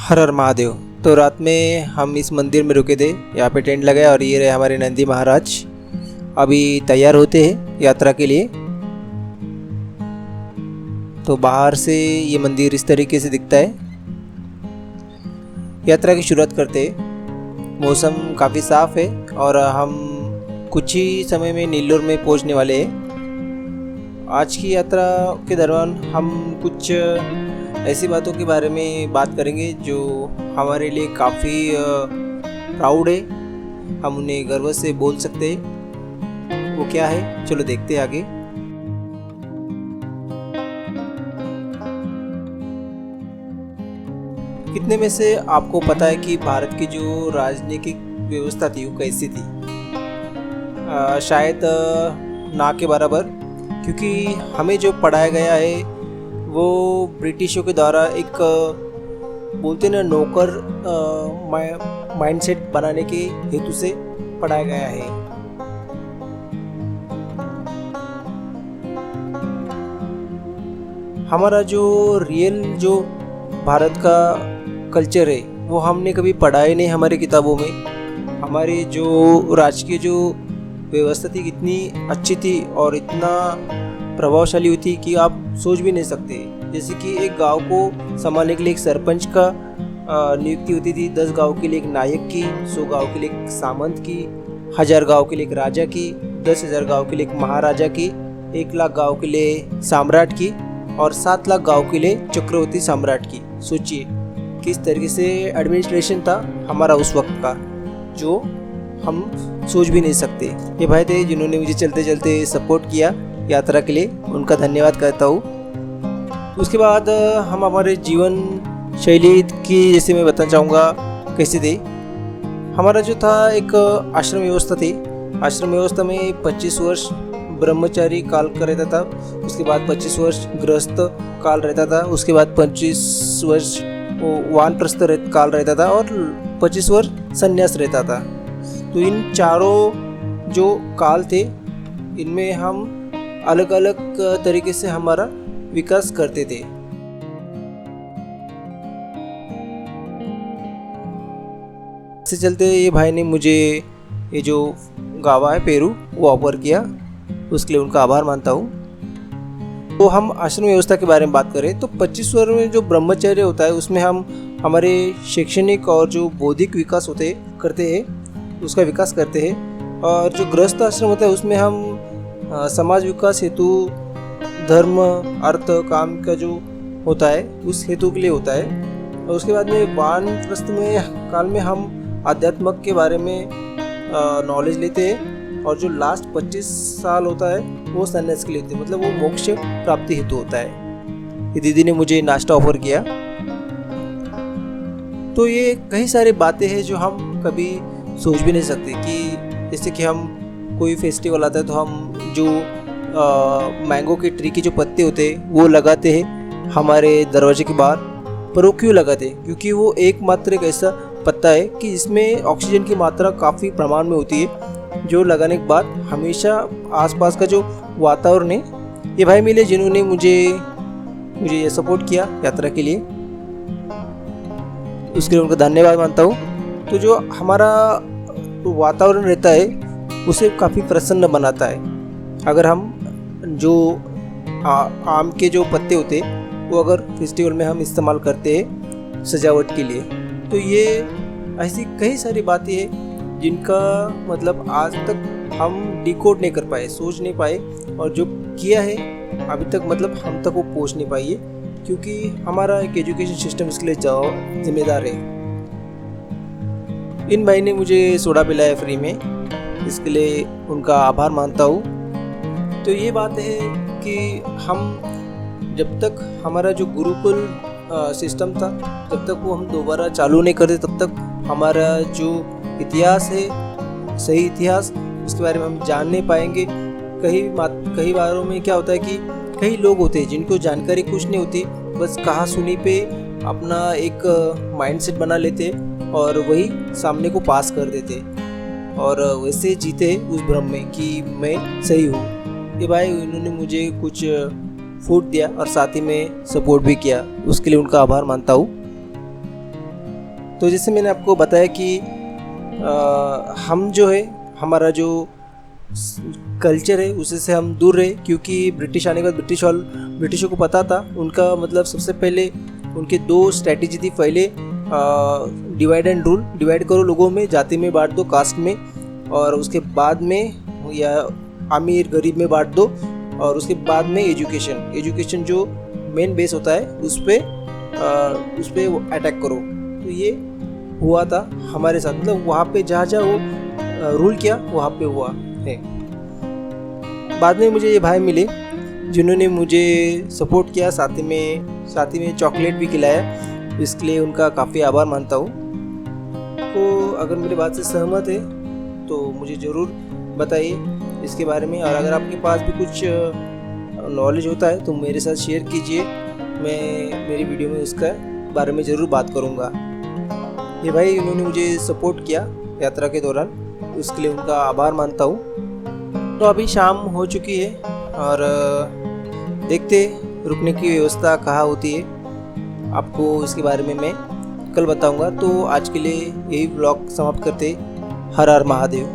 हर हर महादेव। तो रात में हम इस मंदिर में रुके थे, यहाँ पे टेंट लगाया और ये रहे हमारे नंदी महाराज। अभी तैयार होते हैं यात्रा के लिए। तो बाहर से ये मंदिर इस तरीके से दिखता है। यात्रा की शुरुआत करते हैं। मौसम काफ़ी साफ़ है और हम कुछ ही समय में नेल्लोर में पहुंचने वाले हैं। आज की यात्रा के दौरान हम कुछ ऐसी बातों के बारे में बात करेंगे जो हमारे लिए काफ़ी प्राउड है, हम उन्हें गर्व से बोल सकते हैं। वो क्या है, चलो देखते हैं आगे। कितने में से आपको पता है कि भारत की जो राजनीतिक व्यवस्था थी वो कैसी थी? शायद ना के बराबर, क्योंकि हमें जो पढ़ाया गया है वो ब्रिटिशों के द्वारा एक बोलते ना नौकर माइंडसेट बनाने के हेतु से पढ़ाया गया है। हमारा जो रियल जो भारत का कल्चर है वो हमने कभी पढ़ा ही नहीं हमारी किताबों में। हमारी जो राजकीय जो व्यवस्था थी कितनी अच्छी थी और इतना प्रभावशाली हुई थी कि आप सोच भी नहीं सकते। जैसे कि एक गांव को संभालने के लिए एक सरपंच का नियुक्ति होती थी, 10 गांव के लिए एक नायक की, 100 गांव के लिए एक सामंत की, 1000 गांव के लिए एक राजा की, 10,000 गांव के लिए एक महाराजा की, 1 लाख गांव के लिए सम्राट की और 7 लाख गांव के लिए चक्रवर्ती सम्राट की। सोचिए किस तरीके से एडमिनिस्ट्रेशन था हमारा उस वक्त का, जो हम सोच भी नहीं सकते। ये भाई थे जिन्होंने मुझे चलते चलते सपोर्ट किया यात्रा के लिए, उनका धन्यवाद करता हूँ। उसके बाद हम हमारे जीवन शैली की जैसे मैं बताना चाहूँगा कैसे थे। हमारा जो था एक आश्रम व्यवस्था थी। आश्रम व्यवस्था में 25 वर्ष ब्रह्मचारी काल का रहता था, उसके बाद 25 वर्ष गृहस्थ काल रहता था, उसके बाद 25 वर्ष वानप्रस्थ काल रहता था और 25 वर्ष संन्यास रहता था। तो इन चारों जो काल थे इनमें हम अलग अलग तरीके से हमारा विकास करते थे। इससे चलते ये भाई ने मुझे ये जो गावा है पेरू वो ऑफर किया, उसके लिए उनका आभार मानता हूँ। तो हम आश्रम व्यवस्था के बारे में बात करें तो 25 वर्ष में जो ब्रह्मचर्य होता है उसमें हम हमारे शैक्षणिक और जो बौद्धिक विकास करते हैं उसका विकास करते हैं। और जो गृहस्थ आश्रम होता है उसमें हम समाज विकास हेतु धर्म अर्थ काम का जो होता है उस हेतु के लिए होता है। और उसके बाद में वानप्रस्थ में काल में हम आध्यात्मक के बारे में नॉलेज लेते हैं और जो लास्ट 25 साल होता है वो संन्यास के लिए होते हैं, मतलब वो मोक्ष प्राप्ति हेतु होता है। ये दीदी ने मुझे नाश्ता ऑफर किया। तो ये कई सारी बातें हैं जो हम कभी सोच भी नहीं सकते कि जैसे कि हम कोई फेस्टिवल आता है तो हम जो मैंगो के ट्री के जो पत्ते होते हैं वो लगाते हैं हमारे दरवाजे के बाहर। पर वो क्यों लगाते हैं? क्योंकि वो एकमात्र एक ऐसा पत्ता है कि इसमें ऑक्सीजन की मात्रा काफ़ी प्रमाण में होती है, जो लगाने के बाद हमेशा आसपास का जो वातावरण है। ये भाई मिले जिन्होंने मुझे ये सपोर्ट किया यात्रा के लिए, उसके लिए उनका धन्यवाद मानता हूँ। तो जो हमारा वातावरण रहता है उसे काफ़ी प्रसन्न बनाता है। अगर हम जो आम के जो पत्ते होते वो अगर फेस्टिवल में हम इस्तेमाल करते हैं सजावट के लिए, तो ये ऐसी कई सारी बातें हैं जिनका मतलब आज तक हम डिकोड नहीं कर पाए, सोच नहीं पाए, और जो किया है अभी तक मतलब हम तक वो पहुँच नहीं पाई है, क्योंकि हमारा एक एजुकेशन सिस्टम इसके लिए जिम्मेदार है। इन भाई ने मुझे सोडा पिलाया फ्री में, इसके लिए उनका आभार मानता हूँ। तो ये बात है कि हम जब तक हमारा जो गुरुकुल सिस्टम था जब तक वो हम दोबारा चालू नहीं करते तब तक हमारा जो इतिहास है सही इतिहास उसके बारे में हम जान नहीं पाएंगे। कई बारों में क्या होता है कि कई लोग होते हैं जिनको जानकारी कुछ नहीं होती, बस कहा सुनी पे अपना एक माइंडसेट बना लेते और वही सामने को पास कर देते और वैसे जीते उस भ्रम में कि मैं सही हूँ। ये भाई इन्होंने मुझे कुछ फूड दिया और साथ ही में सपोर्ट भी किया, उसके लिए उनका आभार मानता हूँ। तो जैसे मैंने आपको बताया कि हम जो है हमारा जो कल्चर है उसी से हम दूर रहे, क्योंकि ब्रिटिश आने के बाद ब्रिटिशों को पता था, उनका मतलब सबसे पहले उनके 2 स्ट्रैटेजी थी। पहले डिवाइड एंड रूल, डिवाइड करो लोगों में, जाति में बांट दो, कास्ट में, और उसके बाद में या अमीर गरीब में बांट दो, और उसके बाद में एजुकेशन जो मेन बेस होता है उस पर अटैक करो। तो ये हुआ था हमारे साथ, मतलब वहाँ पे जहाँ जहाँ वो रूल किया वहाँ पे हुआ है। बाद में मुझे ये भाई मिले जिन्होंने मुझे सपोर्ट किया, साथ ही में चॉकलेट भी खिलाया, इसके लिए उनका काफ़ी आभार मानता हूँ। तो अगर मेरी बात से सहमत है तो मुझे ज़रूर बताइए इसके बारे में, और अगर आपके पास भी कुछ नॉलेज होता है तो मेरे साथ शेयर कीजिए, मैं मेरी वीडियो में उसका बारे में ज़रूर बात करूँगा। ये भाई उन्होंने मुझे सपोर्ट किया यात्रा के दौरान, उसके लिए उनका आभार मानता हूँ। तो अभी शाम हो चुकी है और देखते रुकने की व्यवस्था कहाँ होती है, आपको इसके बारे में मैं कल बताऊँगा। तो आज के लिए यही व्लॉग समाप्त करते, हर हर महादेव।